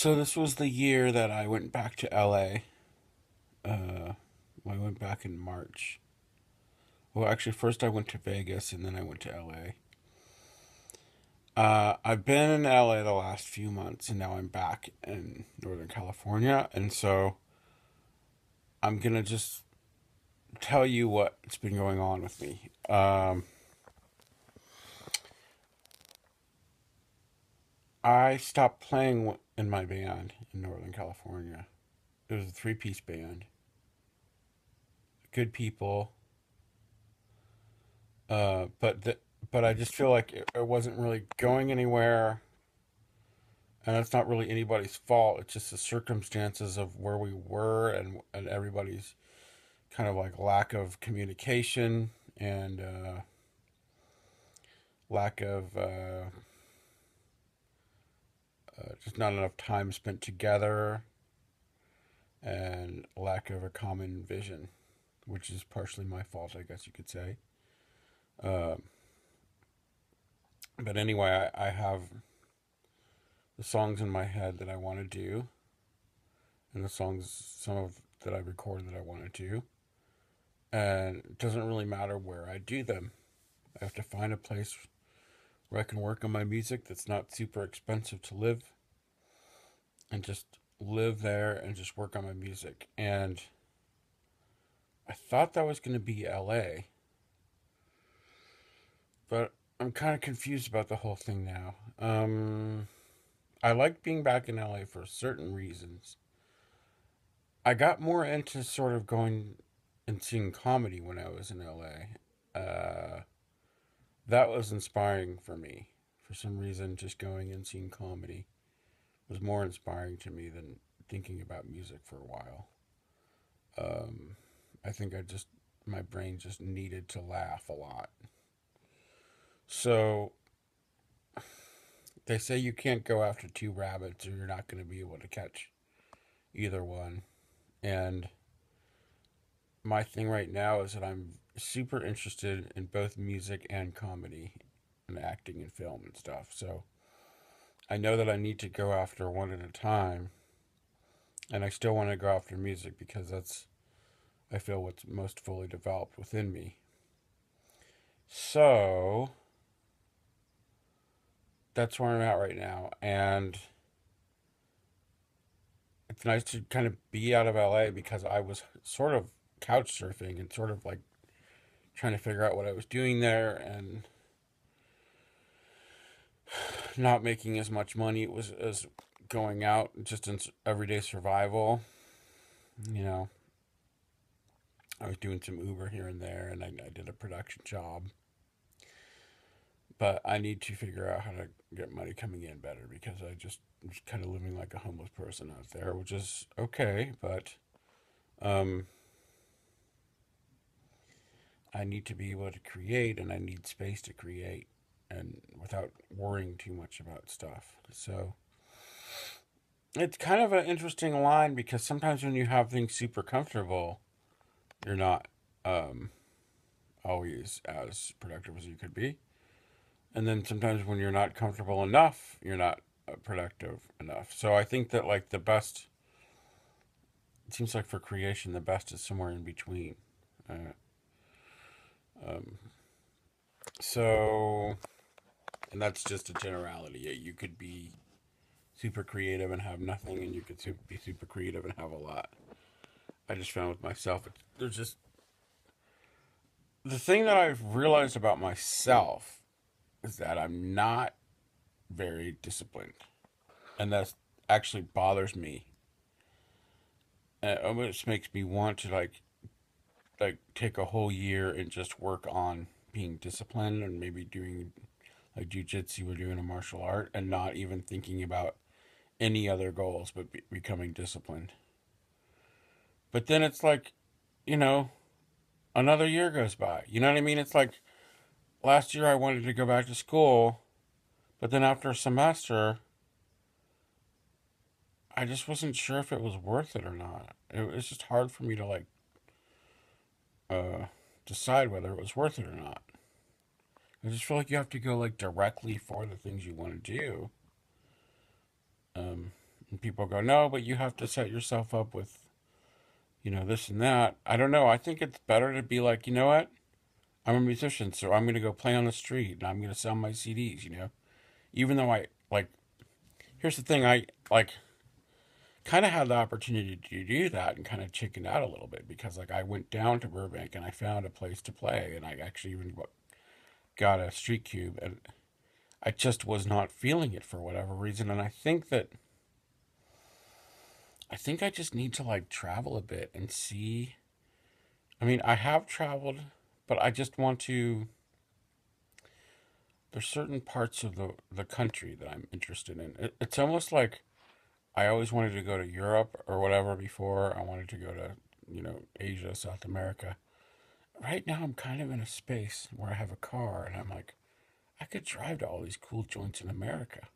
So this was the year that I went back to LA. Uh, I went back in March. Well, actually, first I went to Vegas and then I went to LA. I've been in LA the last few months and now I'm back in Northern California. And so I'm going to just tell you what's been going on with me. I stopped playing in my band in Northern California. It was a three-piece band. Good people. But I just feel like it wasn't really going anywhere, and it's not really anybody's fault. It's just the circumstances of where we were and everybody's kind of like lack of communication and lack of just not enough time spent together and lack of a common vision, which is partially my fault, I guess you could say. Uh, but anyway, I have the songs in my head that I want to do, and the songs, some of that I recorded that I want to do. And it doesn't really matter where I do them. I have to find a place where I can work on my music that's not super expensive to live and just live there and just work on my music. And I thought that was going to be LA, but I'm kind of confused about the whole thing now. I like being back in LA for certain reasons. I got more into sort of going and seeing comedy when I was in LA. That was inspiring for me. For some reason, just going and seeing comedy was more inspiring to me than thinking about music for a while. Um, I think my brain just needed to laugh a lot. So they say you can't go after two rabbits or you're not going to be able to catch either one. And my thing right now is that I'm super interested in both music and comedy and acting and film and stuff. So I know that I need to go after one at a time, and I still want to go after music because that's, I feel, what's most fully developed within me. So that's where I'm at right now, and it's nice to kind of be out of LA because I was sort of couch surfing and sort of like trying to figure out what I was doing there and not making as much money. It was as going out just in everyday survival. You know, I was doing some Uber here and there, and I did a production job. But I need to figure out how to get money coming in better because I'm just kind of living like a homeless person out there, which is okay, but um, I need to be able to create, and I need space to create, and without worrying too much about stuff. So it's kind of an interesting line because sometimes when you have things super comfortable, you're not um, always as productive as you could be. And then sometimes when you're not comfortable enough, you're not productive enough. So I think that like the best, it seems like for creation, the best is somewhere in between. Uh, um, so, and that's just a generality. You could be super creative and have nothing, and you could be super creative and have a lot. I just found with myself, there's just the thing that I've realized about myself is that I'm not very disciplined, and that actually bothers me. And it almost makes me want to like take a whole year and just work on being disciplined and maybe doing like jujitsu or doing a martial art and not even thinking about any other goals but becoming disciplined. But then it's like, you know, another year goes by. You know what I mean? It's like last year I wanted to go back to school, but then after a semester, I just wasn't sure if it was worth it or not. It was just hard for me to like uh, decide whether it was worth it or not. I just feel like you have to go like directly for the things you want to do, um, And people go, no, but you have to set yourself up with, this and that. I don't know. I think it's better to be like, you know what? I'm a musician, so I'm going to go play on the street and I'm going to sell my CDs. Even though here's the thing, I like kind of had the opportunity to do that and kind of chickened out a little bit because like I went down to Burbank and I found a place to play and I actually even got a street cube and I just was not feeling it for whatever reason. And I think I just need to like travel a bit and see. I mean, I have traveled, but I just want to. There's certain parts of the country that I'm interested in. It's almost like I always wanted to go to Europe or whatever before. I wanted to go to, Asia, South America. Right now, I'm kind of in a space where I have a car and I'm like, I could drive to all these cool joints in America.